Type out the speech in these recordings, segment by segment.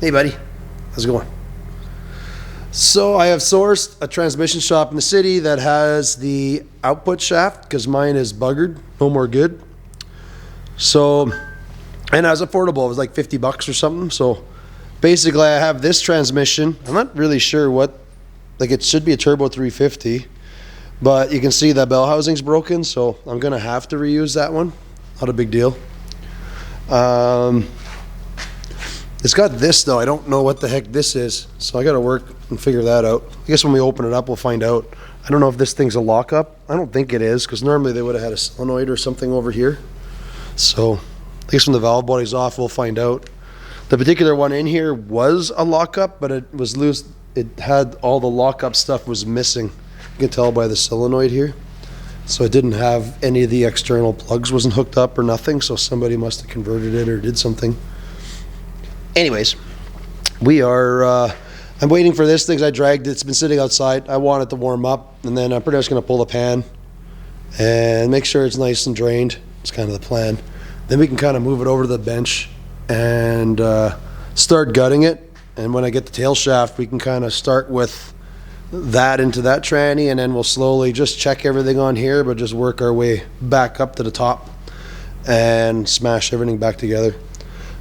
Hey buddy, how's it going? So I have sourced a transmission shop in the city that has the output shaft because mine is buggered, no more good. So, and it was affordable, it was like $50 or something. So basically I have this transmission. I'm not really sure what, like it should be a turbo 350, but you can see that bell housing's broken. So I'm gonna have to reuse that one. Not a big deal. It's got this though. I don't know what the heck this is, so I got to work and figure that out. I guess when we open it up, we'll find out. I don't know if this thing's a lockup. I don't think it is, because normally they would have had a solenoid or something over here. So I guess when the valve body's off, we'll find out. The particular one in here was a lockup, but it was loose. It had all the lockup stuff was missing. You can tell by the solenoid here. So it didn't have any of the external plugs, wasn't hooked up or nothing. So somebody must have converted it or did something. Anyways, we are, I'm waiting for this thing. I dragged it. It's been sitting outside. I want it to warm up, and then I'm pretty much going to pull the pan and make sure it's nice and drained. It's kind of the plan. Then we can kind of move it over to the bench and start gutting it. And when I get the tail shaft, we can kind of start with that into that tranny, and then we'll slowly just check everything on here, but just work our way back up to the top and smash everything back together.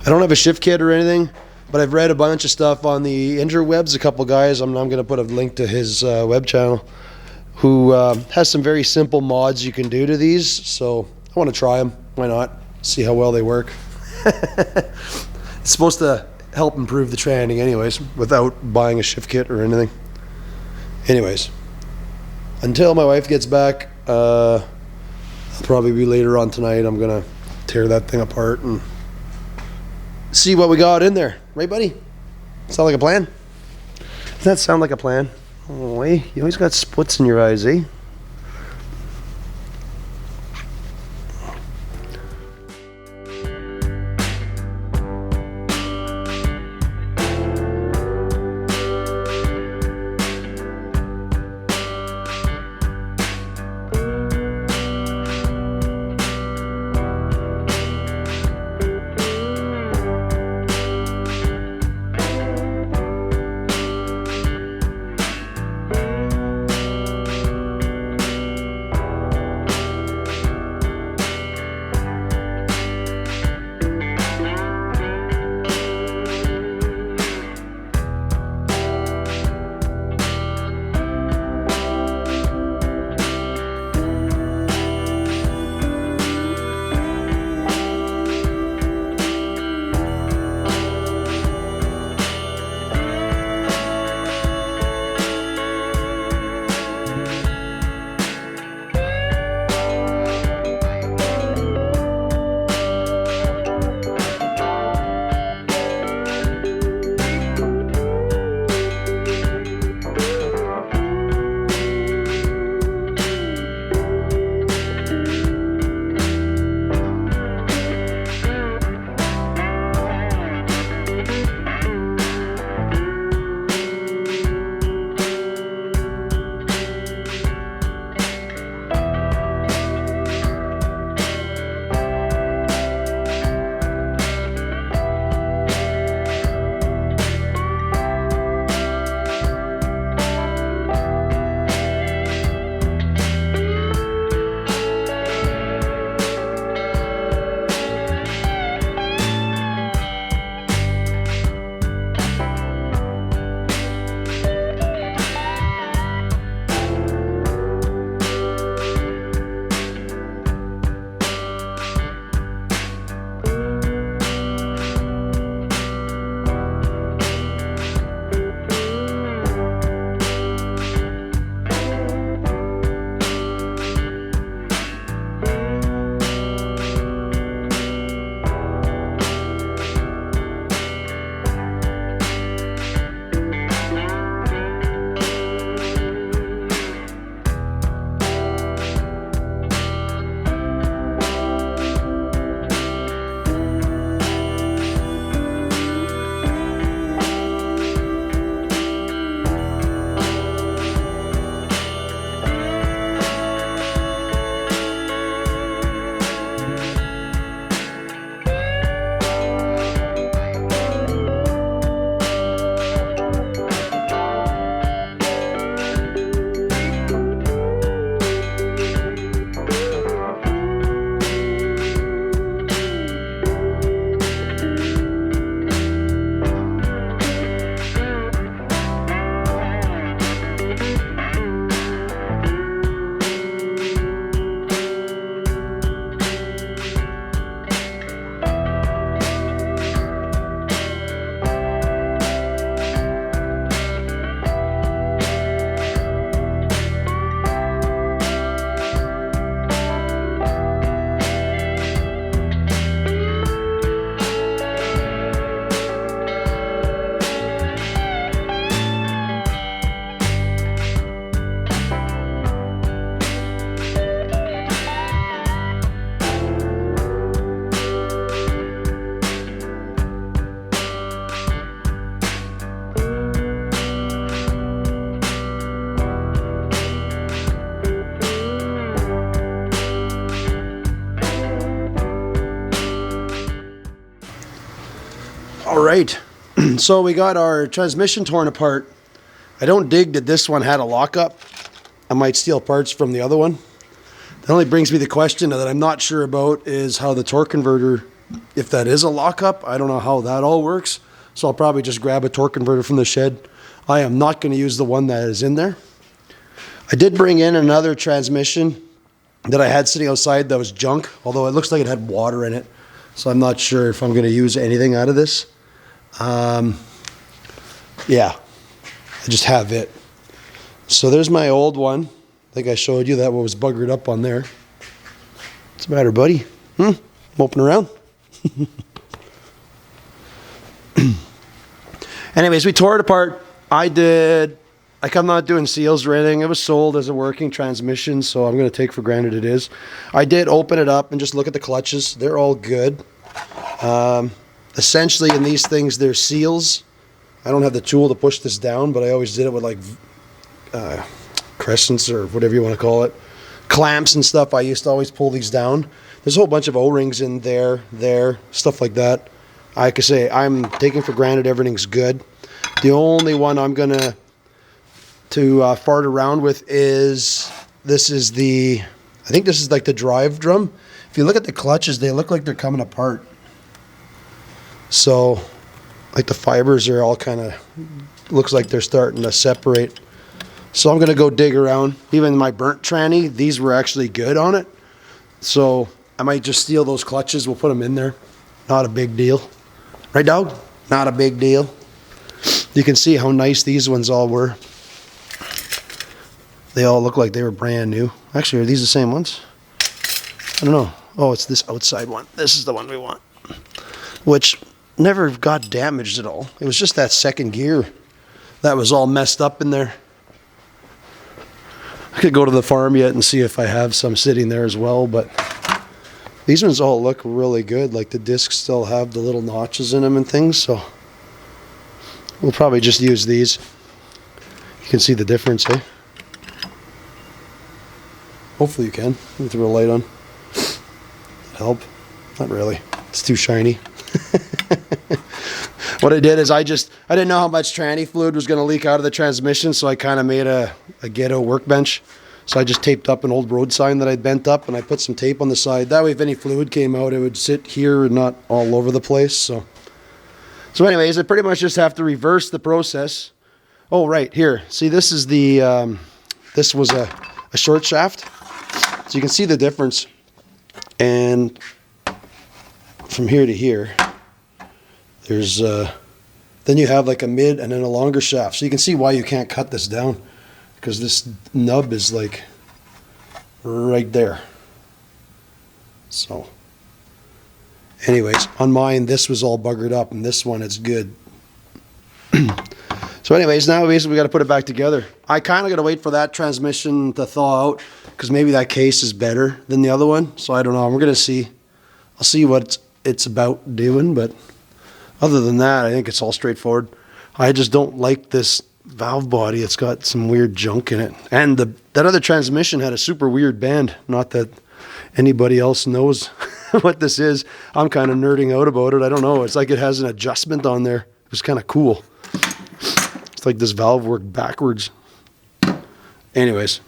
I don't have a shift kit or anything, but I've read a bunch of stuff on the interwebs. A couple guys, I'm going to put a link to his web channel, who has some very simple mods you can do to these. So I want to try them. Why not? See how well they work. It's supposed to help improve the tranning anyways, without buying a shift kit or anything. Anyways, until my wife gets back, I'll probably be later on tonight. I'm going to tear that thing apart and see what we got in there. Right, buddy? Sound like a plan? Does that sound like a plan? Oh, hey, you always got splits in your eyes, eh? All right, so we got our transmission torn apart. I don't dig that this one had a lockup. I might steal parts from the other one. That only brings me the question that I'm not sure about is how the torque converter, if that is a lockup, I don't know how that all works. So I'll probably just grab a torque converter from the shed. I am not going to use the one that is in there. I did bring in another transmission that I had sitting outside that was junk, although it looks like it had water in it. So I'm not sure if I'm going to use anything out of this. Yeah, I just have it. So there's my old one. I think I showed you that what was buggered up on there. What's the matter, buddy? Moping around? Anyways, we tore it apart. I'm not doing seals or anything. It was sold as a working transmission, so I'm going to take for granted it is. I did open it up and just look at the clutches. They're all good. Essentially, in these things, they're seals. I don't have the tool to push this down, but I always did it with like crescents or whatever you want to call it. Clamps and stuff. I used to always pull these down. There's a whole bunch of O-rings in there, stuff like that. I could say I'm taking for granted everything's good. The only one I'm going to fart around with is, I think this is like the drive drum. If you look at the clutches, they look like they're coming apart. So, like the fibers are all kind of, looks like they're starting to separate. So I'm going to go dig around. Even my burnt tranny, these were actually good on it. So I might just steal those clutches. We'll put them in there. Not a big deal. Right, dog? Not a big deal. You can see how nice these ones all were. They all look like they were brand new. Actually, are these the same ones? I don't know. Oh, it's this outside one. This is the one we want. Which never got damaged at all. It was just that second gear that was all messed up in there. I could go to the farm yet and see if I have some sitting there as well, but these ones all look really good. Like the discs still have the little notches in them and things, so we'll probably just use these. You can see the difference, eh? Hopefully you can. Let me throw a light on. Help? Not really. It's too shiny. What I did is I didn't know how much tranny fluid was going to leak out of the transmission, so I kind of made a ghetto workbench. So I just taped up an old road sign that I'd bent up, and I put some tape on the side. That way if any fluid came out, it would sit here and not all over the place. So anyways, I pretty much just have to reverse the process. Oh, right, here. See, this is this was a short shaft. So you can see the difference. And from here to here, there's then you have like a mid and then a longer shaft. So you can see why you can't cut this down, because this nub is like right there. So anyways, on mine this was all buggered up, and this one it's good. So anyways, now basically we got to put it back together. I kind of got to wait for that transmission to thaw out, because maybe that case is better than the other one. So I don't know. We're going to see. I'll see what it's about doing, but other than that, I think it's all straightforward. I just don't like this valve body. It's got some weird junk in it. And that other transmission had a super weird band. Not that anybody else knows what this is. I'm kind of nerding out about it. I don't know. It's like it has an adjustment on there. It was kind of cool. It's like this valve worked backwards. Anyways,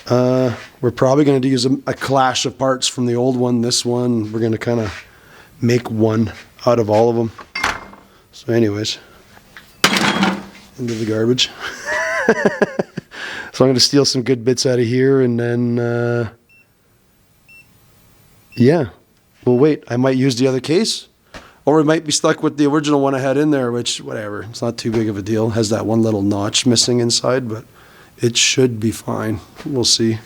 we're probably going to use a clash of parts from the old one, this one. We're going to kind of make one out of all of them. So anyways, into the garbage. So I'm going to steal some good bits out of here, and then, yeah, we'll wait. I might use the other case, or we might be stuck with the original one I had in there, which, whatever, it's not too big of a deal. It has that one little notch missing inside, but it should be fine. We'll see.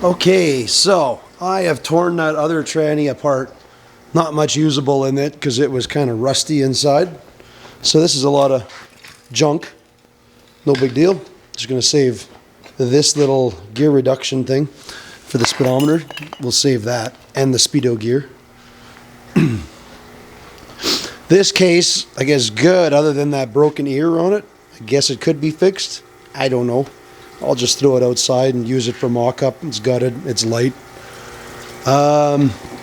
Okay, so I have torn that other tranny apart. Not much usable in it because it was kind of rusty inside. So this is a lot of junk. No big deal. Just going to save this little gear reduction thing for the speedometer. We'll save that and the speedo gear. This case, I guess, good other than that broken ear on it. I guess it could be fixed. I don't know. I'll just throw it outside and use it for mock-up. It's gutted. It's light.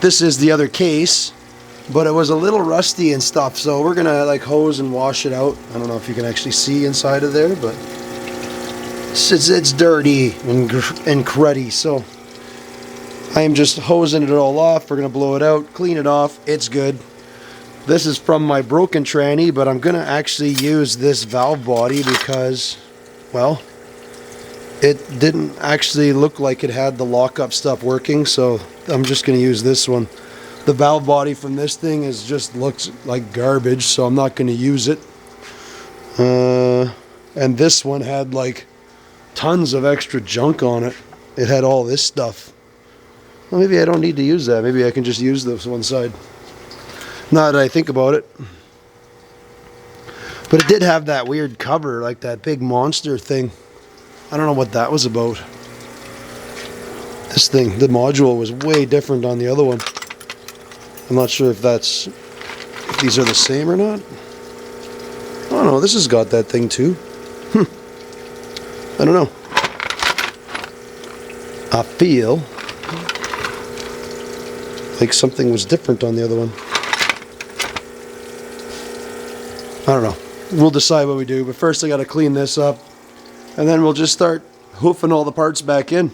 This is the other case, but it was a little rusty and stuff, so we're gonna like hose and wash it out. I don't know if you can actually see inside of there, but it's dirty and cruddy, so I am just hosing it all off. We're gonna blow it out, clean it off. It's good. This is from my broken tranny, but I'm gonna actually use this valve body because, well, it didn't actually look like it had the lockup stuff working, so I'm just going to use this one. The valve body from this thing just looks like garbage, so I'm not going to use it. And this one had like tons of extra junk on it. It had all this stuff. Well, maybe I don't need to use that. Maybe I can just use this one side. Now that I think about it. But it did have that weird cover, like that big monster thing. I don't know what that was about. This thing, the module was way different on the other one. I'm not sure if these are the same or not. I don't know, this has got that thing too. I don't know. I feel like something was different on the other one. I don't know. We'll decide what we do, but first I gotta clean this up. And then we'll just start hoofing all the parts back in.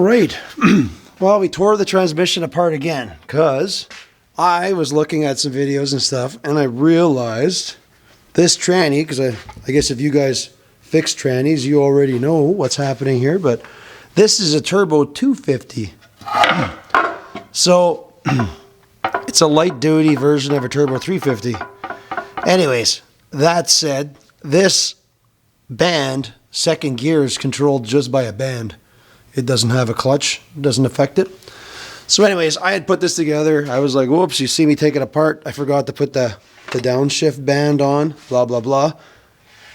right. Well, we tore the transmission apart again because I was looking at some videos and stuff, and I realized this tranny, because I guess if you guys fix trannies, you already know what's happening here, but this is a turbo 250. So it's a light duty version of a turbo 350. Anyways, that said, this band, second gear, is controlled just by a band. It doesn't have a clutch, it doesn't affect it. So anyways, I had put this together. I was like, whoops, you see me take it apart. I forgot to put the downshift band on, blah, blah, blah.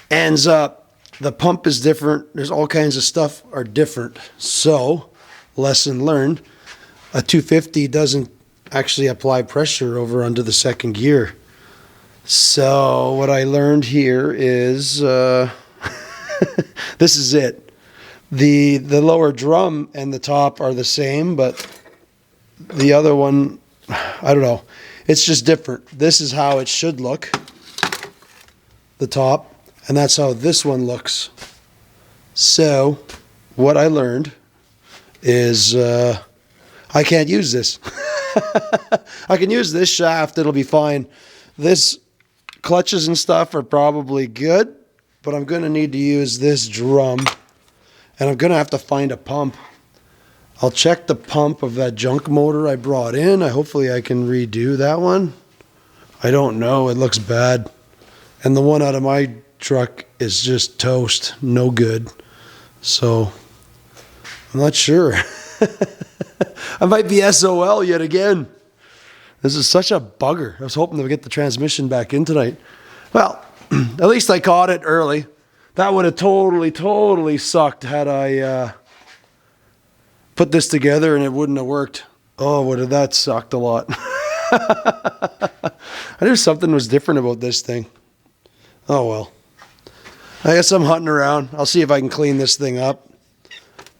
Ends up, the pump is different. There's all kinds of stuff are different. So, lesson learned, a 250 doesn't actually apply pressure over under the second gear. So what I learned here is, this is it. The lower drum and the top are the same, but the other one, I don't know. It's just different. This is how it should look, the top, and that's how this one looks. So what I learned is I can't use this. I can use this shaft, it'll be fine. This clutches and stuff are probably good, but I'm going to need to use this drum. And I'm going to have to find a pump. I'll check the pump of that junk motor I brought in. Hopefully I can redo that one. I don't know. It looks bad. And the one out of my truck is just toast. No good. So, I'm not sure. I might be SOL yet again. This is such a bugger. I was hoping to get the transmission back in tonight. Well, at least I caught it early. That would have totally sucked had I put this together and it wouldn't have worked. Oh, would have that sucked a lot. I knew something was different about this thing. Oh well. I guess I'm hunting around. I'll see if I can clean this thing up.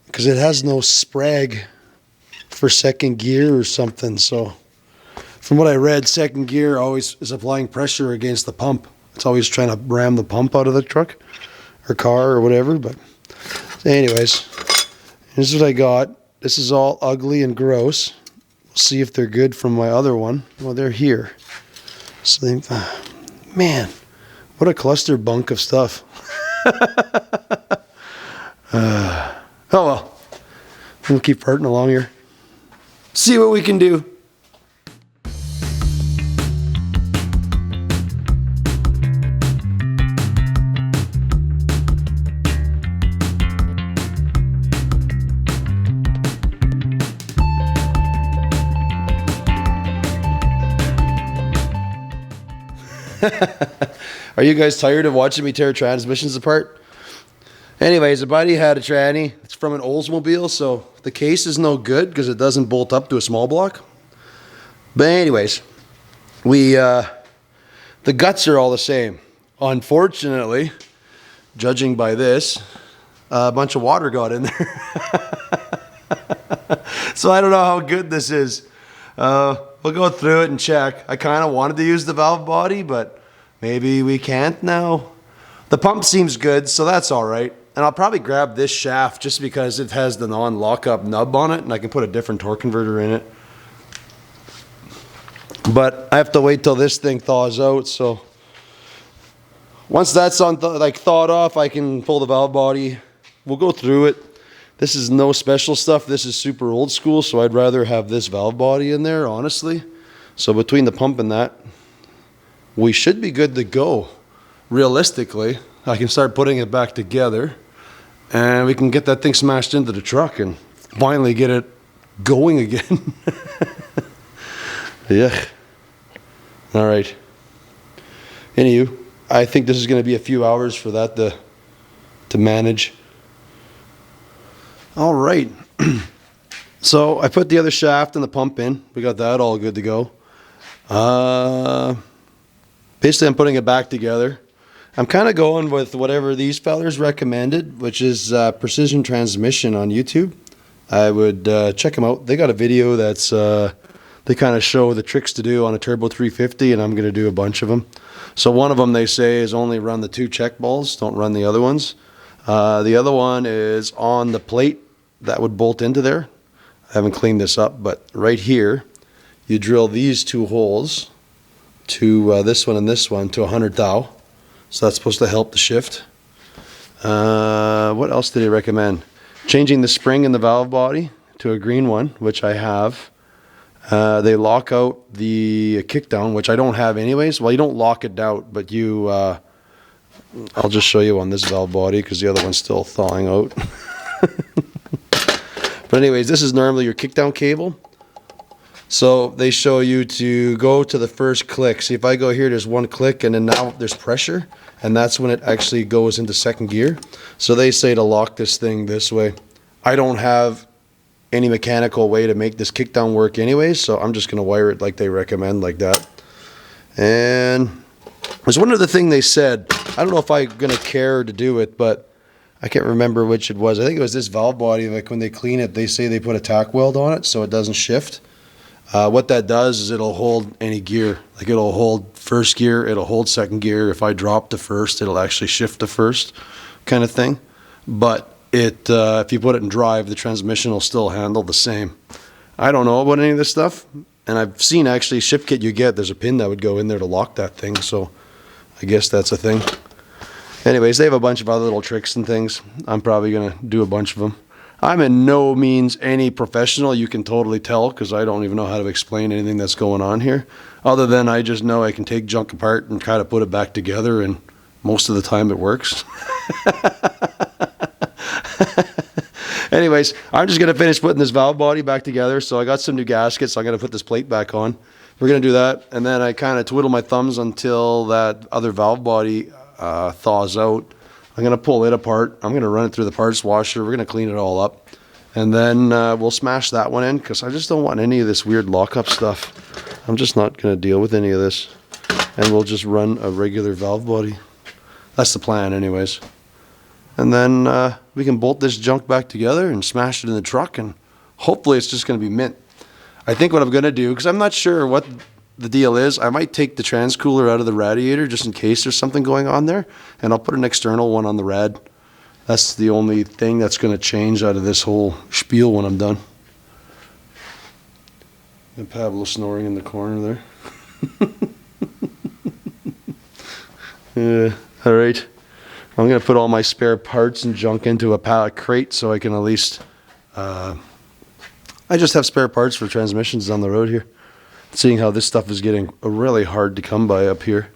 Because it has no sprag for second gear or something. So from what I read, second gear always is applying pressure against the pump. It's always trying to ram the pump out of the truck or car or whatever. But anyways, here's what I got. This is all ugly and gross. We'll see if they're good from my other one. Well, they're here. So they, man, what a cluster bunk of stuff. Oh well, we'll keep hurting along here. See what we can do. Are you guys tired of watching me tear transmissions apart? Anyways, a buddy had a tranny. It's from an Oldsmobile, so the case is no good because it doesn't bolt up to a small block. But anyways, the guts are all the same. Unfortunately, judging by this, a bunch of water got in there. So I don't know how good this is. We'll go through it and check. I kind of wanted to use the valve body, but maybe we can't now. The pump seems good, so that's all right. And I'll probably grab this shaft just because it has the non-lockup nub on it, and I can put a different torque converter in it. But I have to wait till this thing thaws out, so once that's on thawed off, I can pull the valve body. We'll go through it. This is no special stuff. This is super old school, so I'd rather have this valve body in there, honestly. So between the pump and that, we should be good to go. Realistically, I can start putting it back together, and we can get that thing smashed into the truck and finally get it going again. Yeah. All right. Anywho, I think this is going to be a few hours for that to manage. All right. So I put the other shaft and the pump in. We got that all good to go. Basically, I'm putting it back together. I'm kind of going with whatever these fellers recommended, which is Precision Transmission on YouTube. I would check them out. They got a video that's they kind of show the tricks to do on a Turbo 350, and I'm going to do a bunch of them. So one of them they say is only run the 2 check balls, don't run the other ones. The other one is on the plate that would bolt into there. I haven't cleaned this up, but right here, you drill these 2 holes to this one and this one to 100 thou. So that's supposed to help the shift. What else did he recommend? Changing the spring in the valve body to a green one, which I have. They lock out the kickdown, which I don't have anyways. Well, you don't lock it out, but you, I'll just show you on this valve body because the other one's still thawing out. But anyways, this is normally your kickdown cable. So they show you to go to the first click. See, if I go here, there's 1 click, and then now there's pressure, and that's when it actually goes into 2nd gear. So they say to lock this thing this way. I don't have any mechanical way to make this kickdown work anyways, so I'm just going to wire it like they recommend, like that. And there's one other thing they said. I don't know if I'm going to care to do it, but I can't remember which it was. I think it was this valve body. Like when they clean it, they say they put a tack weld on it so it doesn't shift. What that does is it'll hold any gear. Like it'll hold 1st gear, it'll hold 2nd gear. If I drop to 1st, it'll actually shift to 1st, kind of thing. But if you put it in drive, the transmission will still handle the same. I don't know about any of this stuff, and I've seen actually ship kit you get, there's a pin that would go in there to lock that thing, so I guess that's a thing. Anyways, they have a bunch of other little tricks and things. I'm probably going to do a bunch of them. I'm in no means any professional, you can totally tell, because I don't even know how to explain anything that's going on here, other than I just know I can take junk apart and kind of put it back together, and most of the time it works. Anyways, I'm just going to finish putting this valve body back together. So I got some new gaskets. So I'm going to put this plate back on. We're going to do that. And then I kind of twiddle my thumbs until that other valve body thaws out. I'm going to pull it apart. I'm going to run it through the parts washer. We're going to clean it all up. And then we'll smash that one in because I just don't want any of this weird lockup stuff. I'm just not going to deal with any of this. And we'll just run a regular valve body. That's the plan anyways. And then we can bolt this junk back together and smash it in the truck, and hopefully it's just going to be mint. I think what I'm going to do, because I'm not sure what the deal is, I might take the transcooler out of the radiator just in case there's something going on there, and I'll put an external one on the rad. That's the only thing that's going to change out of this whole spiel when I'm done. And Pablo snoring in the corner there. All right. I'm going to put all my spare parts and junk into a pallet crate so I can at least, I just have spare parts for transmissions down the road here. Seeing how this stuff is getting really hard to come by up here.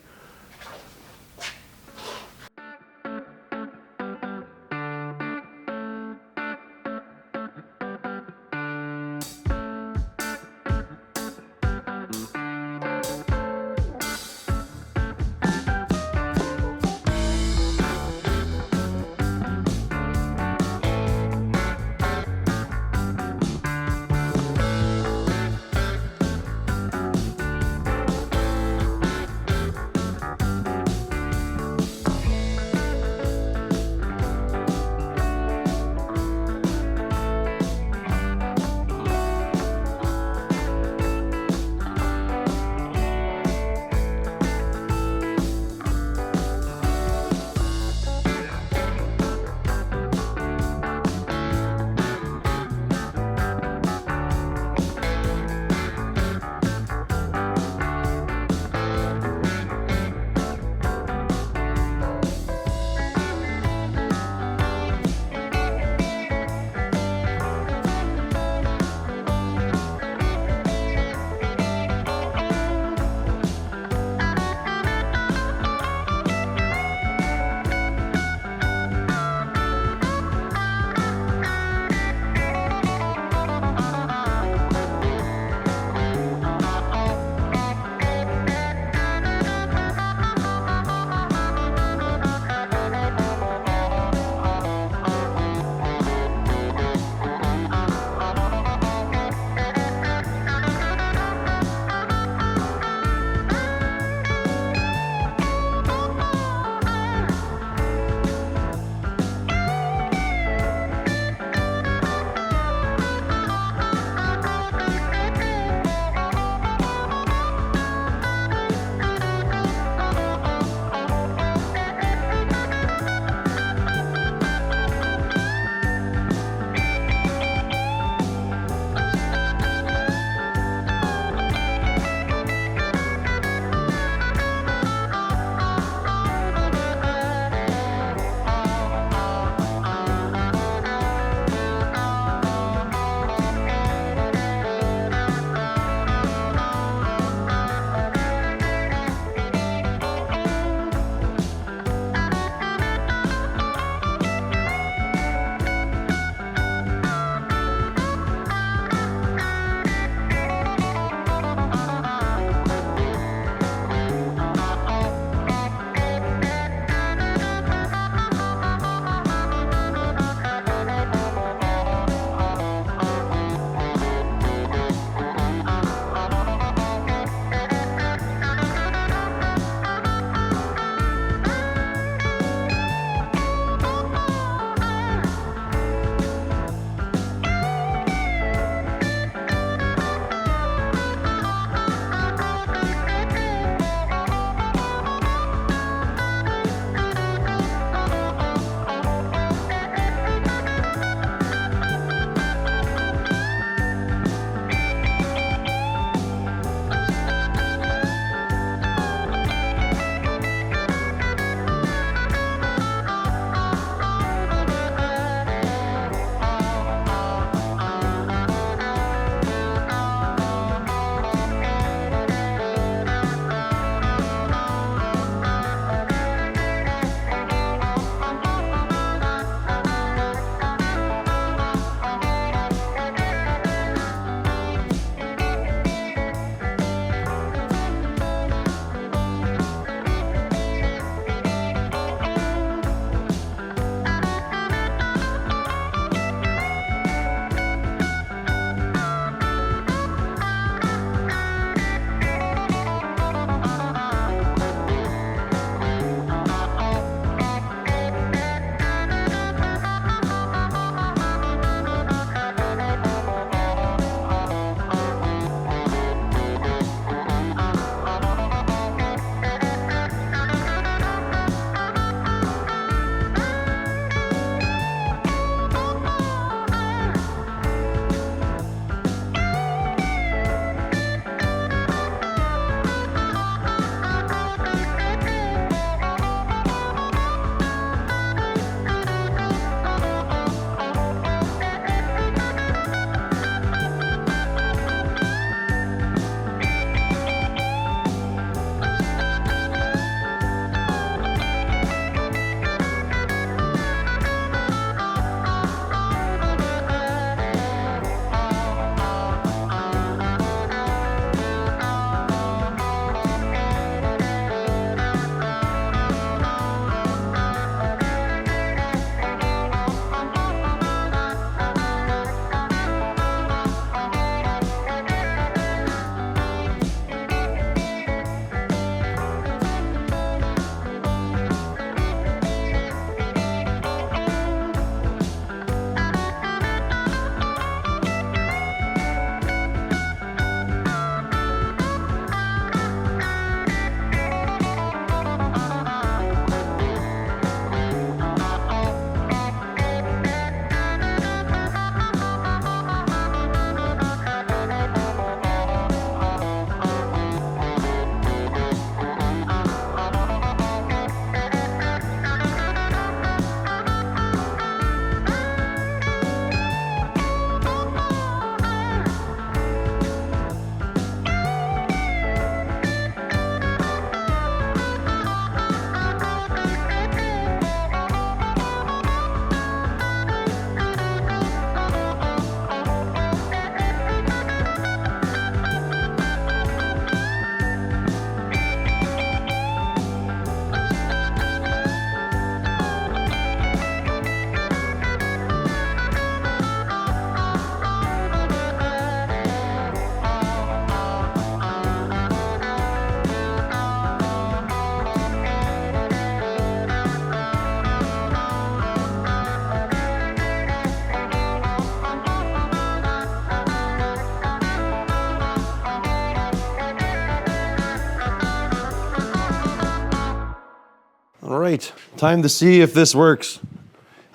right, time to see if this works.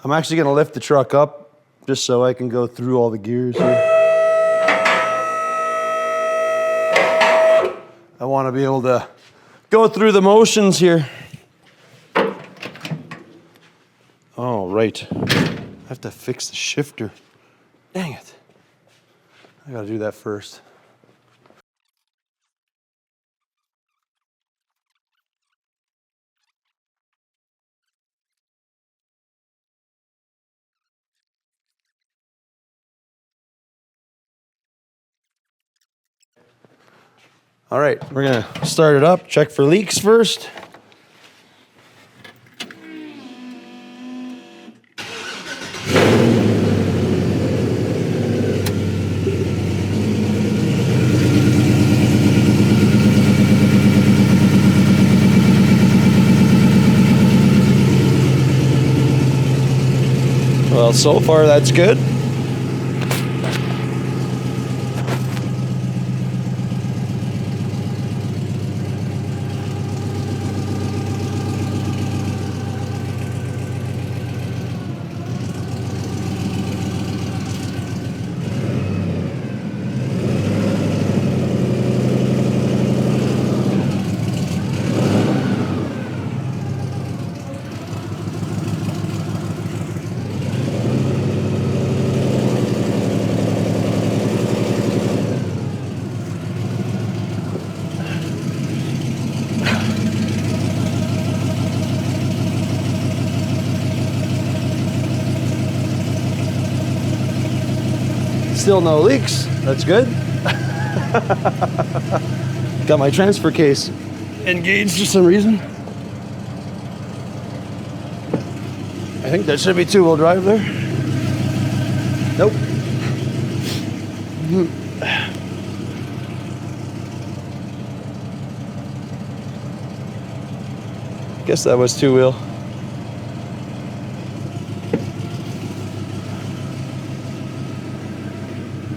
I'm actually gonna lift the truck up just so I can go through all the gears here. I wanna be able to go through the motions here. Oh, right. I have to fix the shifter. Dang it. I gotta do that first. All right, we're gonna start it up, check for leaks first. Well, so far that's good. Still no leaks. That's good. Got my transfer case engaged for some reason. I think that should be two-wheel drive there. Nope. Guess that was two-wheel.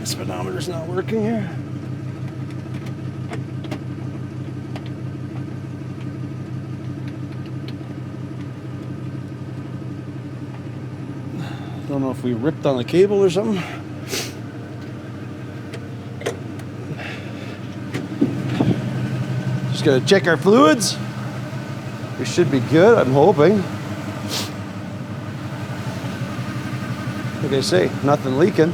Speedometer's not working here. Don't know if we ripped on the cable or something. Just gotta check our fluids. We should be good, I'm hoping. Like I say, nothing leaking.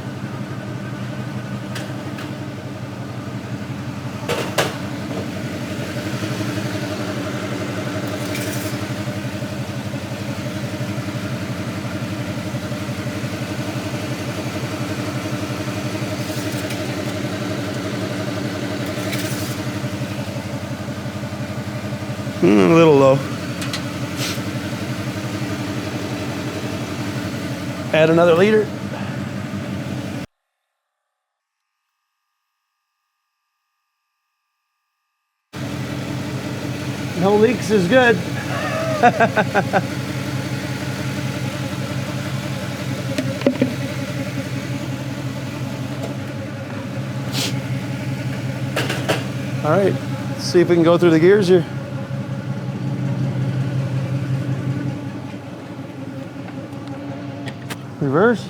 A little low. Add another liter. No leaks is good. All right, let's see if we can go through the gears here. Reverse.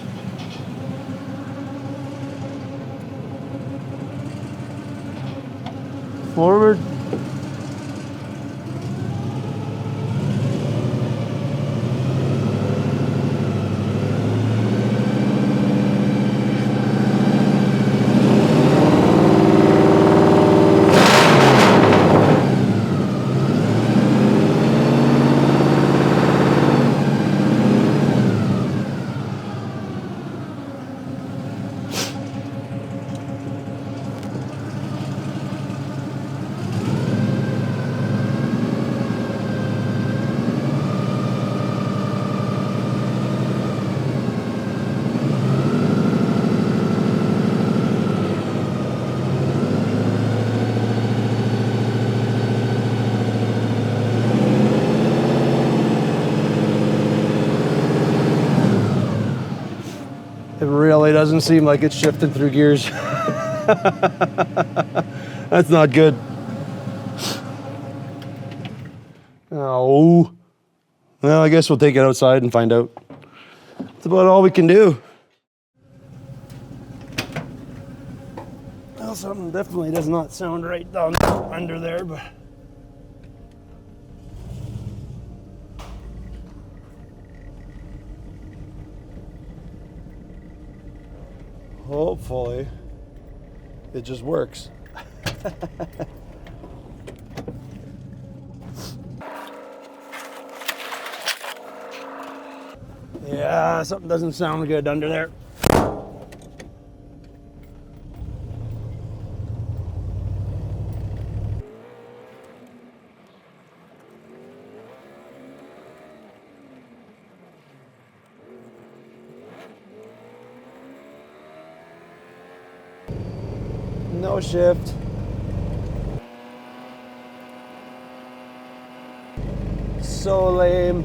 Forward. It really doesn't seem like it's shifting through gears. That's not good. Oh. Well, I guess we'll take it outside and find out. That's about all we can do. Well, something definitely does not sound right down under there, but... hopefully, it just works. Yeah, something doesn't sound good under there. No shift. So lame.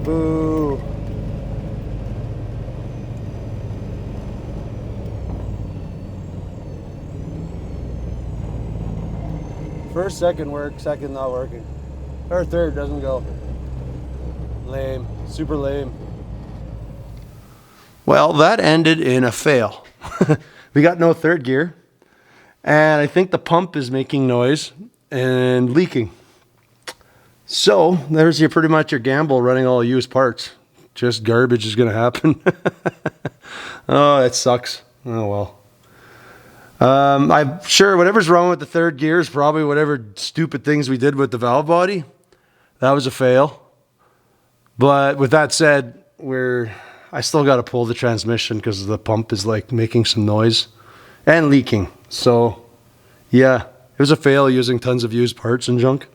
Boo. First, second work, second not working. Or third doesn't go. Lame, super lame. Well, that ended in a fail. We got no third gear. And I think the pump is making noise and leaking. So there's your pretty much your gamble running all used parts. Just garbage is going to happen. Oh, it sucks. Oh, well. I'm sure whatever's wrong with the third gear is probably whatever stupid things we did with the valve body. That was a fail. But with that said, I still got to pull the transmission because the pump is like making some noise and leaking. So yeah, it was a fail using tons of used parts and junk.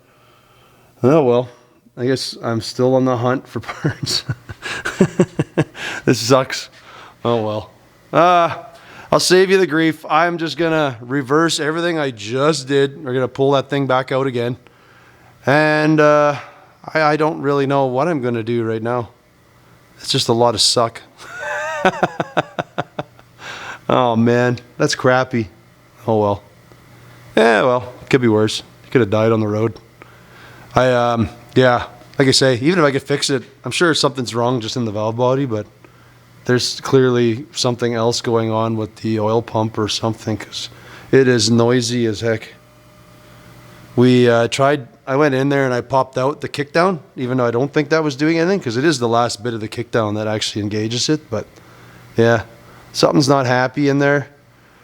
Oh well, I guess I'm still on the hunt for parts. This sucks. Oh well. I'll save you the grief. I'm just gonna reverse everything I just did. We're gonna pull that thing back out again. And I don't really know what I'm gonna do right now. It's just a lot of suck. Oh man, that's crappy. Oh well. Yeah, well, could be worse. Could have died on the road. Yeah, like I say, even if I could fix it, I'm sure something's wrong just in the valve body, but there's clearly something else going on with the oil pump or something, because it is noisy as heck. I went in there and I popped out the kickdown, even though I don't think that was doing anything, because it is the last bit of the kickdown that actually engages it, but yeah, something's not happy in there.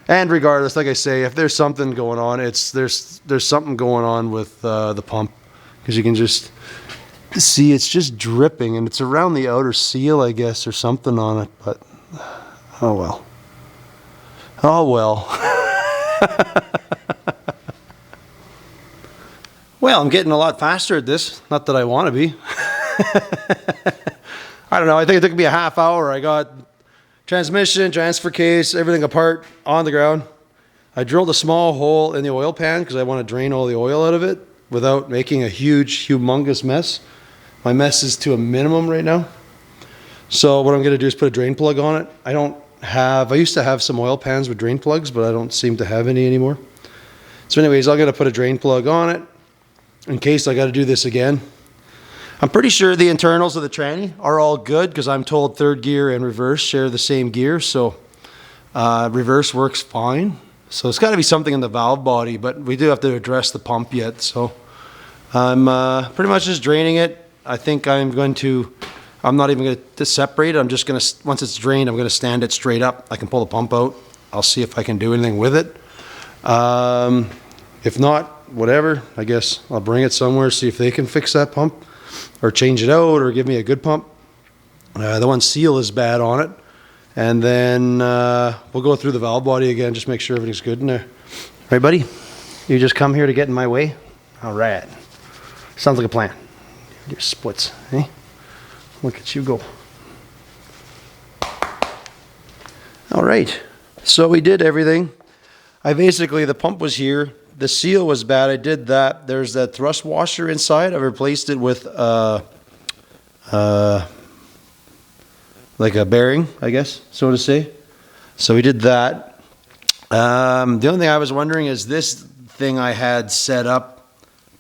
And regardless, like I say, if there's something going on, there's something going on with the pump, because you can just see it's just dripping, and it's around the outer seal, I guess, or something on it. But oh well. Oh well. Well, I'm getting a lot faster at this. Not that I want to be. I don't know. I think it took me a half hour. I got transmission, transfer case, everything apart on the ground. I drilled a small hole in the oil pan because I want to drain all the oil out of it without making a huge, humongous mess. My mess is to a minimum right now. So what I'm going to do is put a drain plug on it. I used to have some oil pans with drain plugs, but I don't seem to have any anymore. So anyways, I'm going to put a drain plug on it in case I got to do this again. I'm pretty sure the internals of the tranny are all good because I'm told third gear and reverse share the same gear. So reverse works fine. So it's got to be something in the valve body, but we do have to address the pump yet. So I'm pretty much just draining it. I think I'm not even going to separate it. I'm just going to, once it's drained, I'm going to stand it straight up. I can pull the pump out. I'll see if I can do anything with it. If not, whatever, I guess I'll bring it somewhere, see if they can fix that pump or change it out or give me a good pump. The one seal is bad on it. And then we'll go through the valve body again, just make sure everything's good in there. Right, buddy? You just come here to get in my way? All right. Sounds like a plan. Your splits, eh? Look at you go. All right, so we did everything. The pump was here. The seal was bad. I did that. There's that thrust washer inside. I replaced it with like a bearing, I guess, so to say. So we did that. The only thing I was wondering is this thing I had set up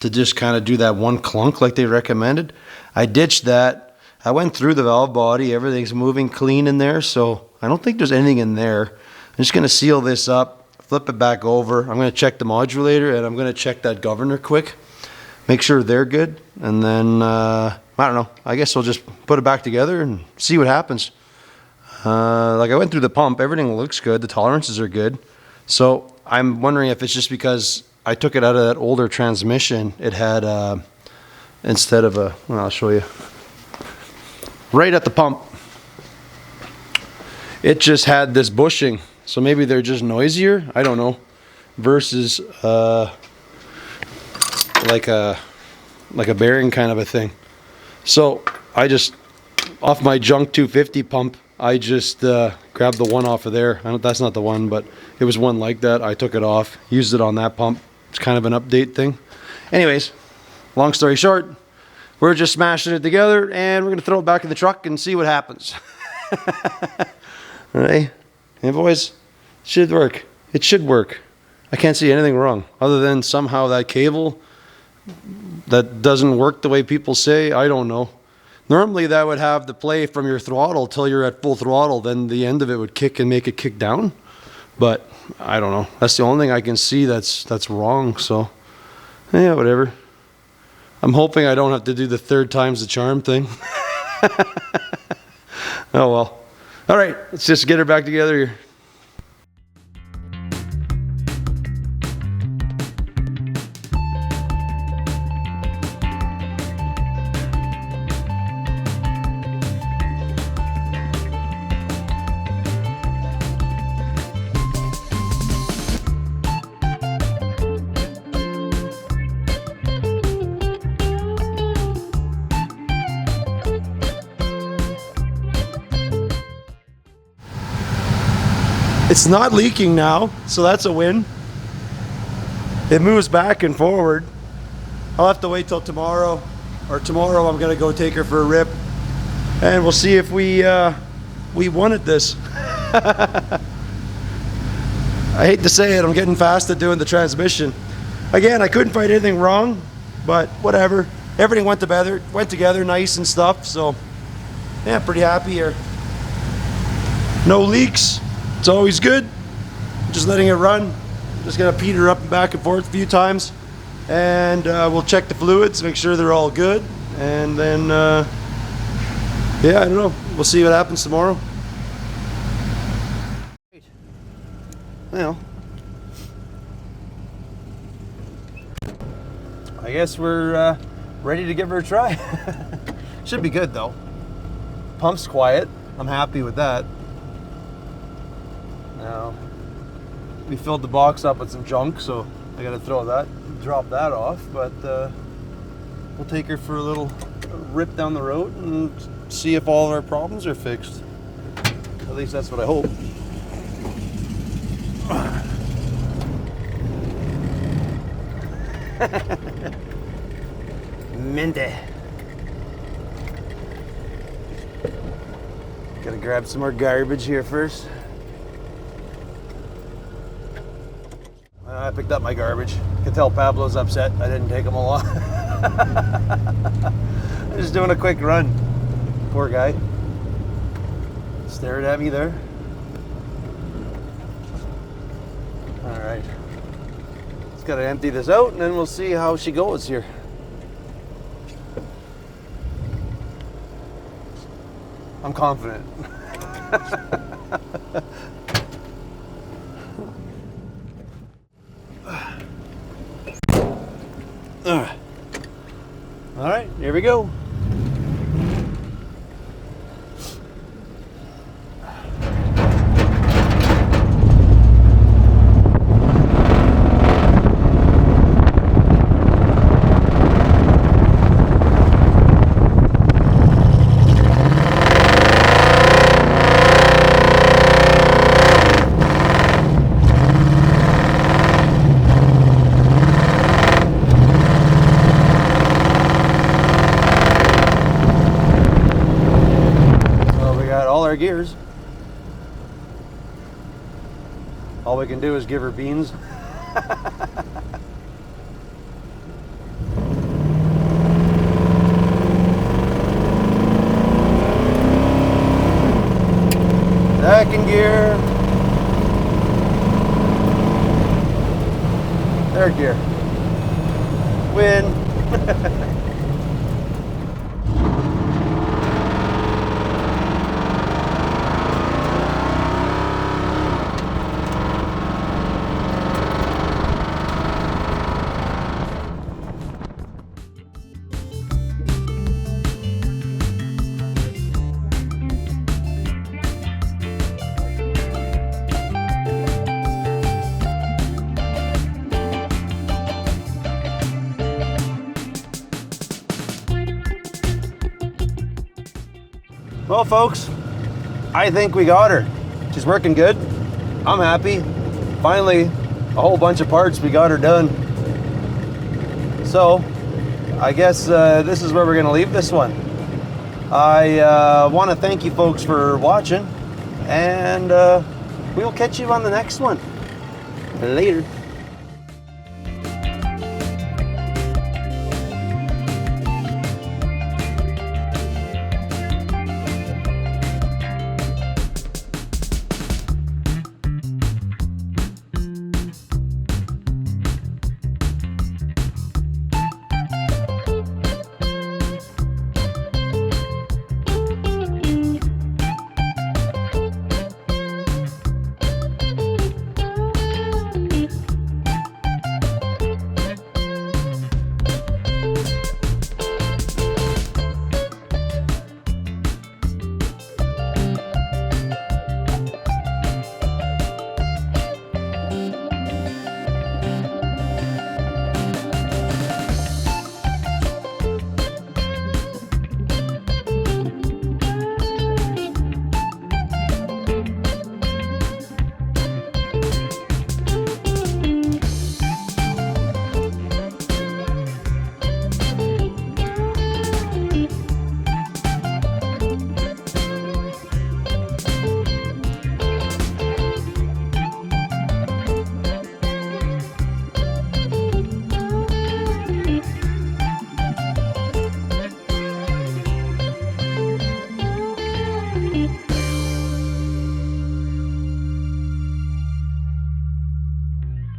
to just kind of do that one clunk like they recommended. I ditched that. I went through the valve body. Everything's moving clean in there, so I don't think there's anything in there. I'm just going to seal this up, flip it back over. I'm going to check the modulator, and I'm going to check that governor quick, make sure they're good, and then I don't know. I guess we'll just put it back together and see what happens. Like I went through the pump, everything looks good. The tolerances are good. So I'm wondering if it's just because I took it out of that older transmission. It had, instead of a, well, I'll show you. Right at the pump, it just had this bushing. So maybe they're just noisier. I don't know. Versus like a bearing kind of a thing. So I just, off my junk 250 pump, I just grabbed the one off of there. That's not the one, but it was one like that. I took it off, used it on that pump. It's kind of an update thing. Anyways, long story short, we're just smashing it together and we're going to throw it back in the truck and see what happens. All right. Hey boys, it should work. It should work. I can't see anything wrong other than somehow that cable that doesn't work the way people say. I don't know. Normally that would have the play from your throttle till you're at full throttle, then the end of it would kick and make it kick down. But I don't know. That's the only thing I can see that's wrong. So yeah, whatever. I'm hoping I don't have to do the 3rd time's the charm thing. Oh well. All right, let's just get her back together here. It's not leaking now, so that's a win. It moves back and forward. I'll have to wait till tomorrow, or tomorrow I'm gonna go take her for a rip, and we'll see if we won at this. I hate to say it, I'm getting fast at doing the transmission. Again, I couldn't find anything wrong, but whatever. Everything went together nice and stuff, so yeah, pretty happy here. No leaks. It's always good. Just letting it run. Just gonna peter up and back and forth a few times, and we'll check the fluids, make sure they're all good, and then yeah, I don't know. We'll see what happens tomorrow. Well, I guess we're ready to give her a try. Should be good though. Pump's quiet. I'm happy with that. Now, we filled the box up with some junk, so I gotta drop that off, but we'll take her for a little rip down the road and see if all of our problems are fixed. At least that's what I hope. Minty. Gotta grab some more garbage here first. I picked up my garbage. You can tell Pablo's upset. I didn't take him along. I'm just doing a quick run. Poor guy. Staring at me there. All right. Just gotta empty this out and then we'll see how she goes here. I'm confident. All right, here we go. gears. All we can do is give her beans. Second gear. Third gear. Win. Well, folks, I think we got her. She's working good. I'm happy. Finally, a whole bunch of parts, we got her done. So, I guess this is where we're going to leave this one. I want to thank you folks for watching, and we'll catch you on the next one. Later.